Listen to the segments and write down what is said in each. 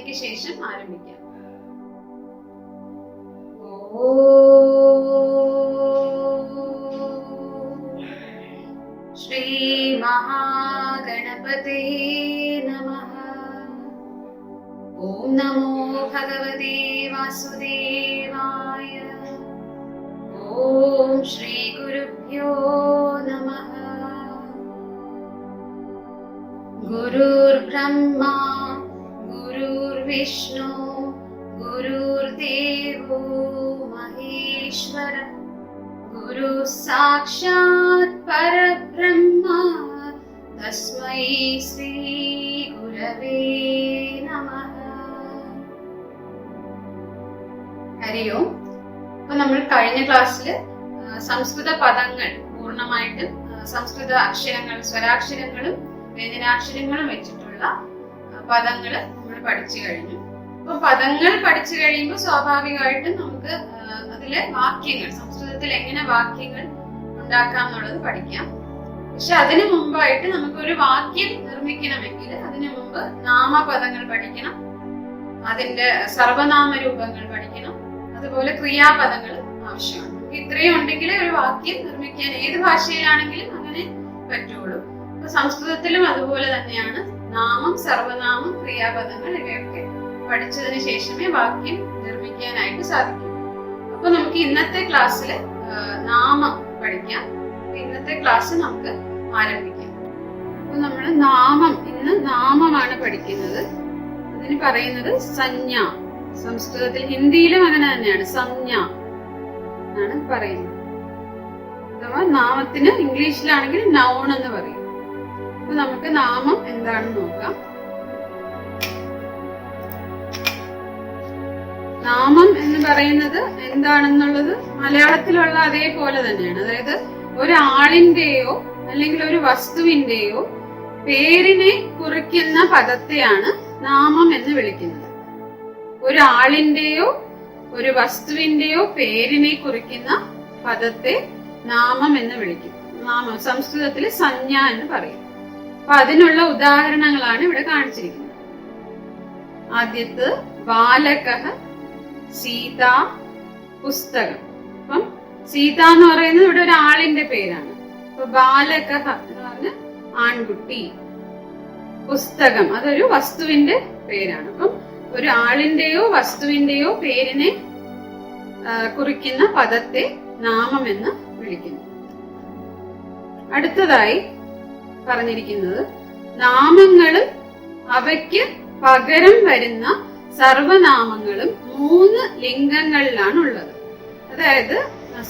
പ്രാർത്ഥനയ്ക്ക് ശേഷം ആരംഭിക്കാം. ശ്രീ മഹാഗണപതേ നമഃ. ഓം നമോ ഭഗവതേ വാസുദേവായ. ഓം ശ്രീ ഗുരുഭ്യോ നമഃ. ഗുരുർബ്രഹ്മാ ഗുരുർവിഷ്ണു ഗുരുർദേവോ മഹേശ്വര. ഗുരു സാക്ഷാത് പരബ്രഹ്മ തസ്മൈ ശ്രീ ഗുരവേ നമഃ. ഹരി ഓം. അപ്പൊ നമ്മൾ കഴിഞ്ഞ ക്ലാസ്സിൽ സംസ്കൃത പദങ്ങൾ പൂർണ്ണമായിട്ടും സംസ്കൃത അക്ഷരങ്ങൾ, സ്വരാക്ഷരങ്ങളും വ്യഞ്ജനാക്ഷരങ്ങളും വെച്ചിട്ടുള്ള പദങ്ങൾ നമ്മൾ പഠിച്ചു കഴിഞ്ഞു. അപ്പൊ പദങ്ങൾ പഠിച്ചു കഴിയുമ്പോൾ സ്വാഭാവികമായിട്ടും നമുക്ക് അതിലെ വാക്യങ്ങൾ, സംസ്കൃതത്തിൽ എങ്ങനെ വാക്യങ്ങൾ ഉണ്ടാക്കാം എന്നുള്ളത് പഠിക്കാം. പക്ഷെ അതിനു മുമ്പായിട്ട് നമുക്കൊരു വാക്യം നിർമ്മിക്കണമെങ്കിൽ അതിനു മുമ്പ് നാമപദങ്ങൾ പഠിക്കണം, അതിന്റെ സർവനാമ രൂപങ്ങൾ പഠിക്കണം, അതുപോലെ ക്രിയാപദങ്ങൾ ആവശ്യമാണ്. ഇത്രയും ഉണ്ടെങ്കിൽ ഒരു വാക്യം നിർമ്മിക്കാൻ ഏത് ഭാഷയിലാണെങ്കിലും അങ്ങനെ പറ്റുള്ളൂ. അപ്പൊ സംസ്കൃതത്തിലും അതുപോലെ തന്നെയാണ്. നാമം, സർവനാമം, ക്രിയാപദങ്ങൾ ഇവയൊക്കെ പഠിച്ചതിന് ശേഷമേ വാക്യം നിർമ്മിക്കാനായിട്ട് സാധിക്കൂ. അപ്പൊ നമുക്ക് ഇന്നത്തെ ക്ലാസ്സിൽ നാമം പഠിക്കാം. ഇന്നത്തെ ക്ലാസ് നമുക്ക് ആരംഭിക്കാം. അപ്പൊ നമ്മള് നാമം, ഇന്ന് നാമമാണ് പഠിക്കുന്നത്. അതിന് പറയുന്നത് സംജ്ഞ. സംസ്കൃതത്തിൽ, ഹിന്ദിയിലും അങ്ങനെ തന്നെയാണ്, സംജ്ഞ ആണ് പറയുന്നത്. അഥവാ നാമത്തിന് ഇംഗ്ലീഷിലാണെങ്കിൽ നൗൺ എന്ന് പറയും. അപ്പൊ നമുക്ക് നാമം എന്താണെന്ന് നോക്കാം. നാമം എന്ന് പറയുന്നത് എന്താണെന്നുള്ളത് മലയാളത്തിലുള്ള അതേപോലെ തന്നെയാണ്. അതായത് ഒരാളിന്റെയോ അല്ലെങ്കിൽ ഒരു വസ്തുവിന്റെയോ പേരിനെ കുറിക്കുന്ന പദത്തെയാണ് നാമം എന്ന് വിളിക്കുന്നത്. ഒരാളിന്റെയോ ഒരു വസ്തുവിന്റെയോ പേരിനെ കുറിക്കുന്ന പദത്തെ നാമം എന്ന് വിളിക്കും. നാമം സംസ്കൃതത്തിൽ സംജ്ഞ എന്ന് പറയും. അപ്പൊ അതിനുള്ള ഉദാഹരണങ്ങളാണ് ഇവിടെ കാണിച്ചിരിക്കുന്നത്. ആദ്യത്തെ ബാലകഃ, സീത, പുസ്തകം. അപ്പം സീത എന്ന് പറയുന്നത് ഇവിടെ ഒരാളിന്റെ പേരാണ്. അപ്പൊ ബാലകഃ എന്ന് പറഞ്ഞ ആൺകുട്ടി, പുസ്തകം അതൊരു വസ്തുവിന്റെ പേരാണ്. അപ്പം ഒരു ആളിന്റെയോ വസ്തുവിന്റെയോ പേരിനെ കുറിക്കുന്ന പദത്തെ നാമം എന്ന് വിളിക്കുന്നു. അടുത്തതായി പറഞ്ഞിരിക്കുന്നത് നാമങ്ങളും അവയ്ക്ക് പകരം വരുന്ന സർവനാമങ്ങളും 3 ലിംഗങ്ങളിലാണ് ഉള്ളത്. അതായത്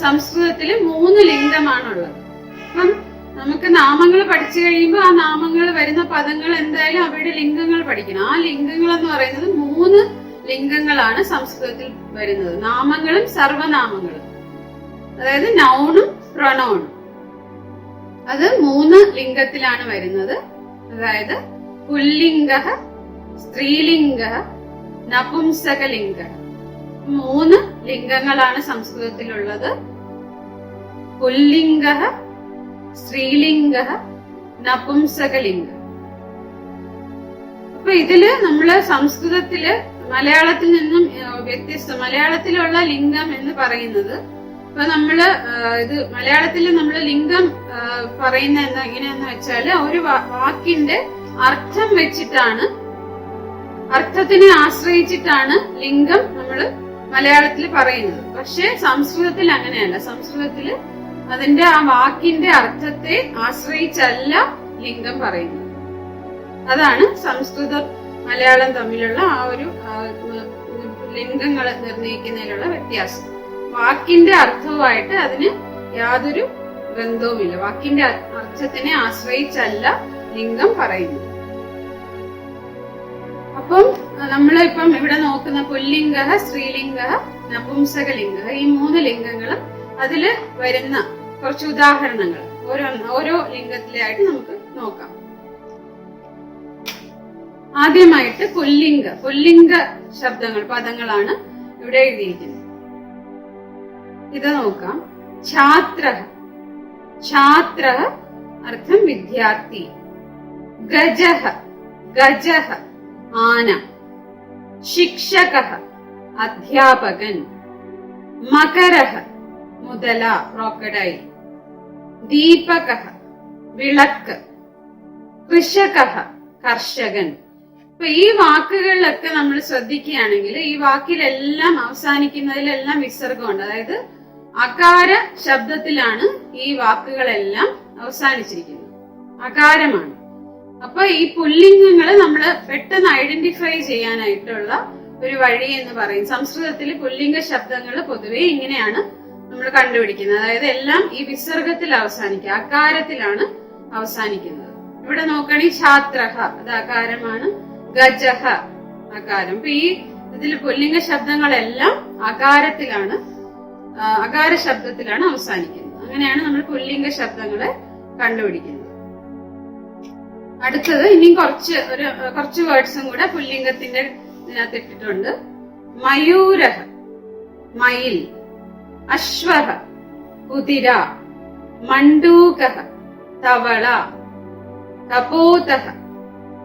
സംസ്കൃതത്തില് 3 ലിംഗമാണുള്ളത്. അപ്പം നമുക്ക് നാമങ്ങൾ പഠിച്ചു കഴിയുമ്പോൾ ആ നാമങ്ങൾ വരുന്ന പദങ്ങൾ എന്തായാലും അവയുടെ ലിംഗങ്ങൾ പഠിക്കണം. ആ ലിംഗങ്ങൾ എന്ന് പറയുന്നത് 3 ലിംഗങ്ങളാണ് സംസ്കൃതത്തിൽ വരുന്നത്. നാമങ്ങളും സർവനാമങ്ങളും, അതായത് നൗണും പ്രൊനൗണും. അത് 3 ലിംഗത്തിലാണ് വരുന്നത്. അതായത് പുല്ലിംഗഃ, സ്ത്രീലിംഗഃ, നപുംസകലിംഗഃ. 3 ലിംഗങ്ങളാണ് സംസ്കൃതത്തിലുള്ളത്. പുല്ലിംഗഃ, സ്ത്രീലിംഗഃ, നപുംസകലിംഗഃ. അപ്പൊ ഇതില് നമ്മള് സംസ്കൃതത്തില് മലയാളത്തിൽ നിന്നും മലയാളത്തിലുള്ള ലിംഗം എന്ന് പറയുന്നത്, ഇപ്പൊ നമ്മള് ഇത് മലയാളത്തില് നമ്മള് ലിംഗം പറയുന്ന എങ്ങനെയാന്ന് വെച്ചാല് ഒരു വാക്കിന്റെ അർത്ഥം വെച്ചിട്ടാണ്, അർത്ഥത്തിനെ ആശ്രയിച്ചിട്ടാണ് ലിംഗം നമ്മള് മലയാളത്തിൽ പറയുന്നത്. പക്ഷെ സംസ്കൃതത്തിൽ അങ്ങനെയല്ല. സംസ്കൃതത്തില് അതിന്റെ ആ വാക്കിന്റെ അർത്ഥത്തെ ആശ്രയിച്ചല്ല ലിംഗം പറയുന്നത്. അതാണ് സംസ്കൃതം മലയാളം തമ്മിലുള്ള ആ ഒരു ലിംഗങ്ങൾ നിർണയിക്കുന്നതിലുള്ള വ്യത്യാസം. വാക്കിന്റെ അർത്ഥവുമായിട്ട് അതിന് യാതൊരു ബന്ധവുമില്ല. വാക്കിന്റെ അർത്ഥത്തിനെ ആശ്രയിച്ചല്ല ലിംഗം പറയുന്നത്. അപ്പം നമ്മളിപ്പം ഇവിടെ നോക്കുന്ന പുല്ലിംഗഃ, സ്ത്രീലിംഗഃ, നപുംസകലിംഗഃ, ഈ 3 ലിംഗങ്ങളും അതില് വരുന്ന കുറച്ച് ഉദാഹരണങ്ങൾ ഓരോ ലിംഗത്തിലായിട്ട് നമുക്ക് നോക്കാം. ആദ്യമായിട്ട് പുല്ലിംഗ ശബ്ദങ്ങൾ, പദങ്ങളാണ് ഇവിടെ എഴുതിയിരിക്കുന്നത്. ഇത് നോക്കാം. ഛാത്രഃ, ഛാത്രഃ അർത്ഥം വിദ്യാർത്ഥി. ഗജഃ, ഗജഃ ആന. ശിക്ഷകഃ അധ്യാപകൻ, മകരഃ മുതല ക്രോക്കഡൈൽ, ദീപകഃ വിളക്ക്, കൃഷകഃ കർഷകൻ. അപ്പൊ ഈ വാക്കുകളിലൊക്കെ നമ്മൾ ശ്രദ്ധിക്കുകയാണെങ്കിൽ ഈ വാക്കിലെല്ലാം അവസാനിക്കുന്നതിലെല്ലാം വിസർഗമുണ്ട്. അതായത് അകാര ശബ്ദത്തിലാണ് ഈ വാക്കുകളെല്ലാം അവസാനിച്ചിരിക്കുന്നത്, അകാരമാണ്. അപ്പൊ ഈ പുല്ലിംഗങ്ങൾ നമ്മൾ പെട്ടെന്ന് ഐഡന്റിഫൈ ചെയ്യാനായിട്ടുള്ള ഒരു വഴി എന്ന് പറയും. സംസ്കൃതത്തിൽ പുല്ലിംഗ ശബ്ദങ്ങൾ പൊതുവെ ഇങ്ങനെയാണ് നമ്മൾ കണ്ടുപിടിക്കുന്നത്. അതായത് എല്ലാം ഈ വിസർഗത്തിൽ അവസാനിക്കുക, അകാരത്തിലാണ് അവസാനിക്കുന്നത്. ഇവിടെ നോക്കുകയാണെങ്കിൽ ഛാത്രഹ അത് അകാരമാണ്, ഗജഹ അകാരം. അപ്പൊ ഈ ഇതിൽ പുല്ലിംഗ ശബ്ദങ്ങളെല്ലാം അകാരത്തിലാണ്, അകാര ശബ്ദത്തിലാണ് അവസാനിക്കുന്നത്. അങ്ങനെയാണ് നമ്മൾ പുല്ലിംഗ ശബ്ദങ്ങളെ കണ്ടുപിടിക്കുന്നത്. അടുത്തത് ഇനിയും കുറച്ച് വേർഡ്സും കൂടെ പുല്ലിംഗത്തിന്റെ ഇതിനകത്ത് ഇട്ടിട്ടുണ്ട്. മയൂരഹ മയിൽ, അശ്വഹ കുതിര, മണ്ഡൂകഹ തവള, കപോതഹ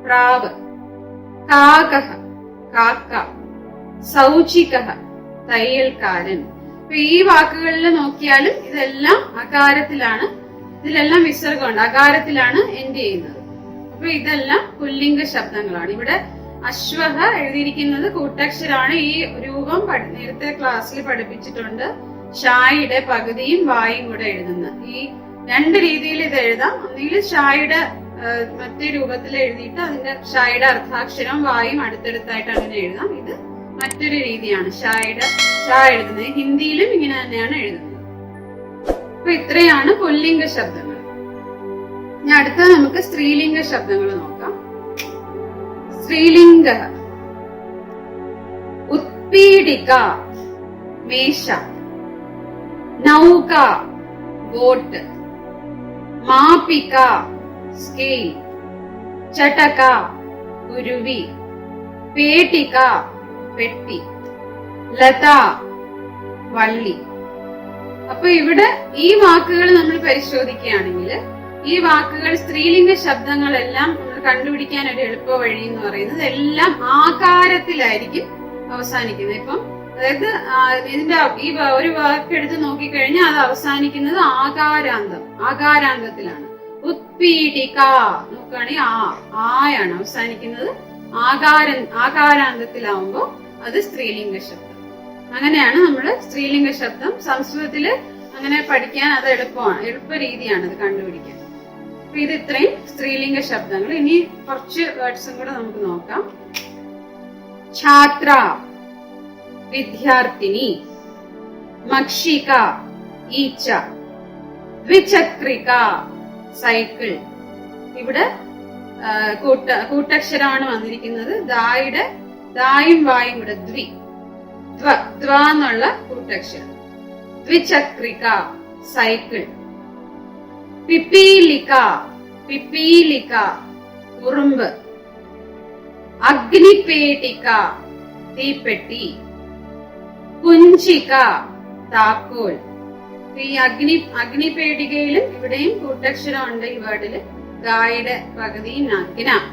പ്രാവ്, കാകഹ കാക്ക, സൗചികഹ തയ്യൽക്കാരൻ. അപ്പൊ ഈ വാക്കുകളിൽ നോക്കിയാലും ഇതെല്ലാം അകാരത്തിലാണ്, ഇതിലെല്ലാം വിസർഗമുണ്ട്, അകാരത്തിലാണ് എൻഡ് ചെയ്യുന്നത്. അപ്പൊ ഇതെല്ലാം പുല്ലിംഗ ശബ്ദങ്ങളാണ്. ഇവിടെ അശ്വഹ എഴുതിയിരിക്കുന്നത് കൂട്ടക്ഷരാണ്. ഈ രൂപം നേരത്തെ ക്ലാസ്സിൽ പഠിപ്പിച്ചിട്ടുണ്ട്. ഷായുടെ പകുതിയും വായും കൂടെ എഴുതുന്നത്. ഈ രണ്ട് രീതിയിൽ ഇത് എഴുതാം. ഒന്നുകിൽ ഷായുടെ മറ്റേ രൂപത്തിൽ എഴുതിയിട്ട് അതിന്റെ ഷായുടെ അർത്ഥാക്ഷരം വായും അടുത്തടുത്തായിട്ട് അങ്ങനെ എഴുതാം. ഇത് മറ്റൊരു രീതിയാണ് ഷാ എഴുതുന്നത്. ഹിന്ദിയിലും ഇങ്ങനെ തന്നെയാണ് എഴുതുന്നത്. അപ്പൊ ഇത്രയാണ് പുല്ലിംഗ ശബ്ദങ്ങൾ. ഇനി അടുത്ത നമുക്ക് സ്ത്രീലിംഗ ശബ്ദങ്ങൾ നോക്കാം. സ്ത്രീലിംഗ ഉത്പീഡിക മേശ, നൗക ബോട്ട്, മാപിക സ്കെയിൽ, ചടക കുരുവി, പേടിക പെട്ടി, ലത വള്ളി. അപ്പൊ ഇവിടെ ഈ വാക്കുകൾ നമ്മൾ പരിശോധിക്കുകയാണെങ്കിൽ ഈ വാക്കുകൾ സ്ത്രീലിംഗ ശബ്ദങ്ങളെല്ലാം നമ്മൾ കണ്ടുപിടിക്കാൻ ഒരു എളുപ്പ വഴി എന്ന് പറയുന്നത് എല്ലാം ആകാരത്തിലായിരിക്കും അവസാനിക്കുന്നത്. ഇപ്പം അതായത് ഇതിന്റെ ഈ ഒരു വാക്ക് എടുത്ത് നോക്കിക്കഴിഞ്ഞാൽ അത് അവസാനിക്കുന്നത് ആകാരാന്തത്തിലാണ്. ഉത്പീഡിക നോക്കുകയാണെങ്കിൽ ആയാണ് അവസാനിക്കുന്നത്. ആകാരാന്തത്തിലാവുമ്പോ അത് സ്ത്രീലിംഗ ശബ്ദം. അങ്ങനെയാണ് നമ്മള് സ്ത്രീലിംഗ ശബ്ദം സംസ്കൃതത്തില് അങ്ങനെ പഠിക്കാൻ അത് എളുപ്പ രീതിയാണ് അത് കണ്ടുപിടിക്കാൻ. അപ്പൊ ഇത് ഇത്രയും സ്ത്രീലിംഗ ശബ്ദങ്ങൾ. ഇനി കുറച്ച് വേർഡ്സും കൂടെ നമുക്ക് നോക്കാം. ഛാത്ര വിദ്യാർത്ഥിനി, മക്ഷിക ഈച്ച, ദ്വിചക്രിക സൈക്കിൾ. ഇവിടെ കൂട്ടക്ഷരമാണ് വന്നിരിക്കുന്നത്. ദായും വായും കൂടെ ദ്വ എന്നുള്ള കൂട്ടക്ഷരം. ദ്വിചക്രിക സൈക്കിൾ. പിപ്പീലിക ഉറുമ്പ്. അഗ്നിപേടിക തീപ്പെട്ടി. കുഞ്ചിക താക്കോൽ. ഈ അഗ്നിപേടികയിലും ഇവിടെയും കൂട്ടക്ഷരം ഉണ്ട്. ഈ വേർഡില് ഗായുടെ പകുതിയും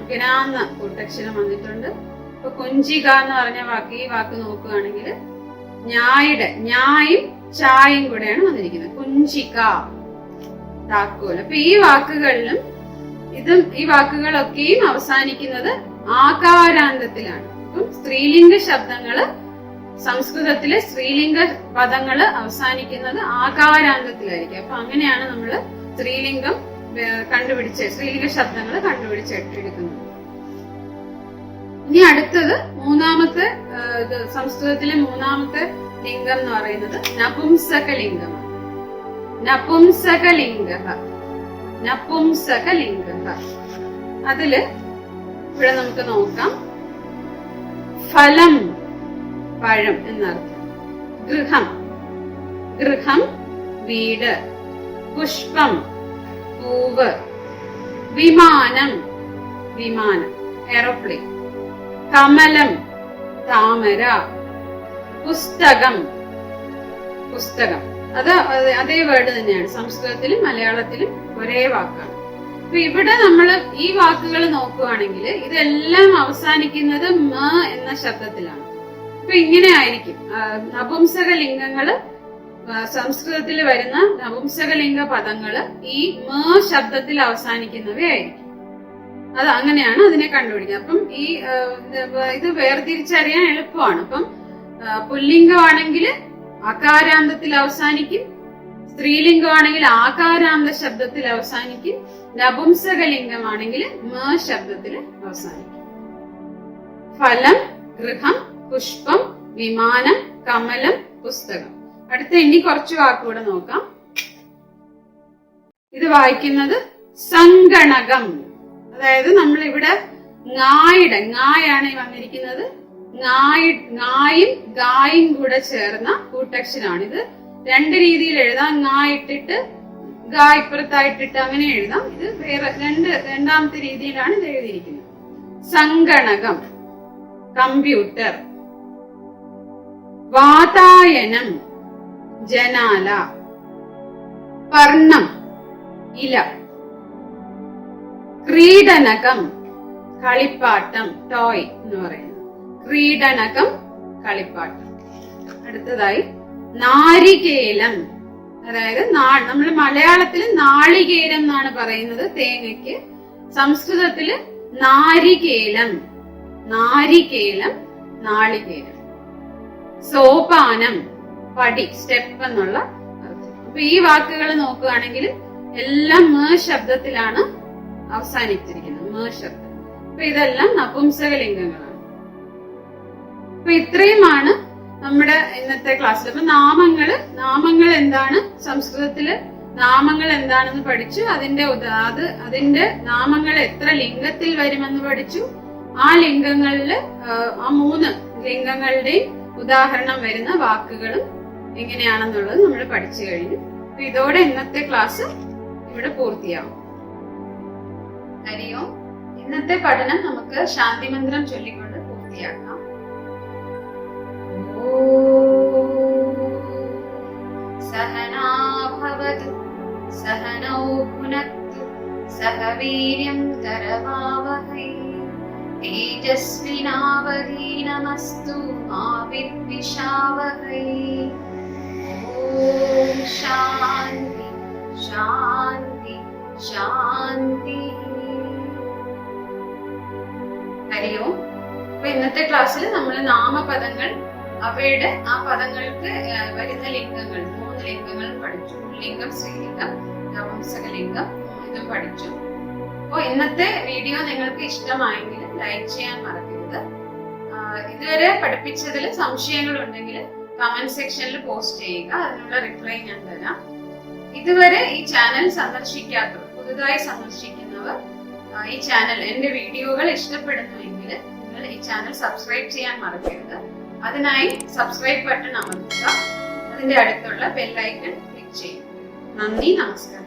ഗന എന്ന കൂട്ടക്ഷരം വന്നിട്ടുണ്ട്. ഇപ്പൊ കുഞ്ചിക എന്ന് പറഞ്ഞ വാക്ക്, ഈ വാക്ക് നോക്കുകയാണെങ്കിൽ ഞായും ചായും കൂടെയാണ് വന്നിരിക്കുന്നത്. കുഞ്ചിക താക്കോൽ. അപ്പൊ ഈ വാക്കുകളിലും ഈ വാക്കുകളൊക്കെയും അവസാനിക്കുന്നത് ആകാരാന്തത്തിലാണ്. അപ്പം സ്ത്രീലിംഗ ശബ്ദങ്ങള് സംസ്കൃതത്തിലെ സ്ത്രീലിംഗ പദങ്ങള് അവസാനിക്കുന്നത് ആകാരാന്തത്തിലായിരിക്കും. അപ്പൊ അങ്ങനെയാണ് നമ്മള് സ്ത്രീലിംഗ ശബ്ദങ്ങൾ കണ്ടുപിടിച്ചെടുക്കുന്നത്. ഇനി അടുത്തത് മൂന്നാമത്തെ സംസ്കൃതത്തിലെ മൂന്നാമത്തെ ലിംഗം എന്ന് പറയുന്നത് നപുംസകലിംഗമാണ്. നപുംസകലിംഗ. അതില് ഇവിടെ നമുക്ക് നോക്കാം. ഫലം പഴം എന്നർത്ഥം. ഗൃഹം വീട്. പുഷ്പം പൂവ്. വിമാനം എയറോപ്ലെയിൻ. കമലം താമര. പുസ്തകം അത് അതേ വേർഡ് തന്നെയാണ്. സംസ്കൃതത്തിലും മലയാളത്തിലും ഒരേ വാക്കാണ്. അപ്പൊ ഇവിടെ നമ്മൾ ഈ വാക്കുകൾ നോക്കുകയാണെങ്കിൽ ഇതെല്ലാം അവസാനിക്കുന്നത് മ എന്ന ശബ്ദത്തിലാണ്. അപ്പൊ ഇങ്ങനെ ആയിരിക്കും നപുംസക ലിംഗങ്ങള്, സംസ്കൃതത്തിൽ വരുന്ന നപുംസകലിംഗ പദങ്ങള് ഈ മ ശബ്ദത്തിൽ അവസാനിക്കുന്നവയായിരിക്കും. അത് അങ്ങനെയാണ് അതിനെ കണ്ടുപിടിക്കുന്നത്. അപ്പം ഈ ഇത് വേർതിരിച്ചറിയാൻ എളുപ്പമാണ്. അപ്പം പുല്ലിംഗമാണെങ്കിൽ അകാരാന്തത്തിൽ അവസാനിക്കും, സ്ത്രീലിംഗമാണെങ്കിൽ ആകാരാന്ത ശബ്ദത്തിൽ അവസാനിക്കും, നപുംസകലിംഗമാണെങ്കിൽ മ ശബ്ദത്തിൽ അവസാനിക്കും. ഫലം, ഗൃഹം, പുഷ്പം, വിമാനം, കമലം, പുസ്തകം. അടുത്ത ഇനി കുറച്ച് വാക്കുകൂടെ നോക്കാം. ഇത് വായിക്കുന്നത് സംഗണകം. അതായത് നമ്മൾ ഇവിടെ ങ്ങായാണ് വന്നിരിക്കുന്നത്. ങ്ങായും ഗായും കൂടെ ചേർന്ന കൂട്ടക്ഷരമാണ്. ഇത് രണ്ട് രീതിയിൽ എഴുതാം. ങ്ങാ ഇട്ടിട്ട് ഗാ ഇപ്പുറത്തായിട്ടിട്ട് അങ്ങനെ എഴുതാം. ഇത് വേറെ രണ്ടാമത്തെ രീതിയിലാണ് ഇത് എഴുതിയിരിക്കുന്നത്. സംഗണകം, കമ്പ്യൂട്ടർ. വാതായനം, ജനാല. പർണം, ഇല. ക്രീഡനകം, കളിപ്പാട്ടം, ടോയ് എന്ന് പറയുന്നത്. ക്രീഡനകം, കളിപ്പാട്ടം. അടുത്തതായി നാരികേലം. അതായത് നമ്മൾ മലയാളത്തിൽ നാളികേരം എന്നാണ് പറയുന്നത് തേങ്ങയ്ക്ക്. സംസ്കൃതത്തില് നാരികേലം, നാരികേലം, നാളികേരം. സോപാനം, പടി, സ്റ്റെപ്പ് എന്നുള്ള അർത്ഥം. അപ്പൊ ഈ വാക്കുകൾ നോക്കുകയാണെങ്കിൽ എല്ലാം മ ശബ്ദത്തിലാണ് അവസാനിച്ചിരിക്കുന്നത്. മ ശബ്ദം. അപ്പൊ ഇതെല്ലാം നപുംസകലിംഗങ്ങളാണ്. അപ്പൊ ഇത്രയുമാണ് നമ്മുടെ ഇന്നത്തെ ക്ലാസ്സിൽ. അപ്പൊ നാമങ്ങൾ എന്താണ്, സംസ്കൃതത്തില് നാമങ്ങൾ എന്താണെന്ന് പഠിച്ചു. അതിന്റെ നാമങ്ങൾ എത്ര ലിംഗത്തിൽ വരുമെന്ന് പഠിച്ചു. ആ ലിംഗങ്ങളില് ആ 3 ലിംഗങ്ങളുടെയും ഉദാഹരണം വരുന്ന വാക്കുകളും എങ്ങനെയാണെന്നുള്ളത് നമ്മൾ പഠിച്ചു കഴിഞ്ഞു. അപ്പൊ ഇതോടെ ഇന്നത്തെ ക്ലാസ് ഇവിടെ പൂർത്തിയാവും. ഹരിയോം. ഇന്നത്തെ പഠനം നമുക്ക് ശാന്തിമന്ത്രം ചൊല്ലിക്കൊണ്ട് പൂർത്തിയാക്കാം. സഹനാ ഭവതു സഹനൗ ഭുനക്തു സഹ വീര്യം കരവാവഹൈ തേജസ്വിനാവധീനമസ്തു മാ വിദ്വിഷാവഹൈ. ഓം ശാന്തി ശാന്തി ശാന്തി. ഹരിയോം. അപ്പൊ ഇന്നത്തെ ക്ലാസ്സിൽ നമ്മൾ നാമപദങ്ങൾ, അവയുടെ ആ പദങ്ങൾക്ക് വരുന്ന ലിംഗങ്ങൾ, 3 ലിംഗങ്ങൾ പഠിച്ചു. പുല്ലിംഗം, സ്ത്രീലിംഗം, നപുംസകലിംഗം ഇതും പഠിച്ചു. അപ്പൊ ഇന്നത്തെ വീഡിയോ നിങ്ങൾക്ക് ഇഷ്ടമായെങ്കിൽ ലൈക്ക് ചെയ്യാൻ മറക്കരുത്. ഇതുവരെ പഠിപ്പിച്ചതിൽ സംശയങ്ങൾ ഉണ്ടെങ്കിൽ കമന്റ് സെക്ഷനിൽ പോസ്റ്റ് ചെയ്യുക. അതിനുള്ള റിപ്ലൈ ഞാൻ തരാം. ഇതുവരെ ഈ ചാനൽ സന്ദർശിക്കാത്തവർ, പുതുതായി സന്ദർശിക്കുന്നവർ ഈ ചാനൽ, എന്റെ വീഡിയോകൾ ഇഷ്ടപ്പെടുന്നുവെങ്കിൽ നിങ്ങൾ ഈ ചാനൽ സബ്സ്ക്രൈബ് ചെയ്യാൻ മറക്കരുത്. അതിനായി സബ്സ്ക്രൈബ് ബട്ടൺ അമർത്തുക. അതിന്റെ അടുത്തുള്ള ബെൽ ഐക്കൺ ക്ലിക്ക് ചെയ്യുക. നന്ദി, നമസ്കാരം.